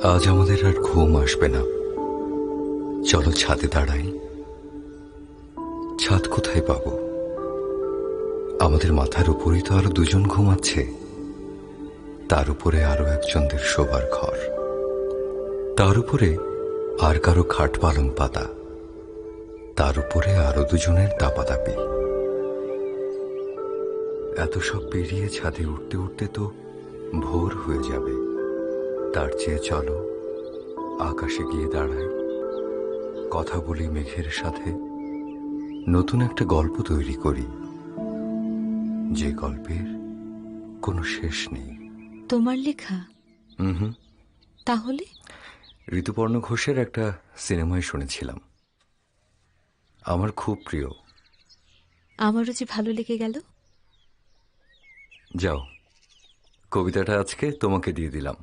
আজ আমাদের আর ঘুম আসবে না। চলো ছাদে দাঁড়াই। ছাদ কোথায় পাবো? আমাদের মাথার উপরেই তো আরো দুজন ঘুমাচ্ছে, তার উপরে আরো একজনদের শোবার ঘর, তার উপরে আর কারো খাট পালং পাতা, তার উপরে আরো দুজনের দাপাদাপি। এত সব পেরিয়ে ছাদে উঠতে উঠতে তো ভোর হয়ে যাবে। তার চেয়ে চলো আকাশে গিয়ে দাঁড়াই, কথা বলি মেঘের সাথে, নতুন একটা গল্প তৈরি করি, যে গল্পের কোনো শেষ নেই। তোমার লেখা? হুম। তাহলে ঋতুপর্ণ ঘোষের একটা সিনেমায় শুনেছিলাম, আমার খুব প্রিয়। আমারও যে ভালো লেগে গেল। যাও, কবিতাটা আজকে তোমাকে দিয়ে দিলাম।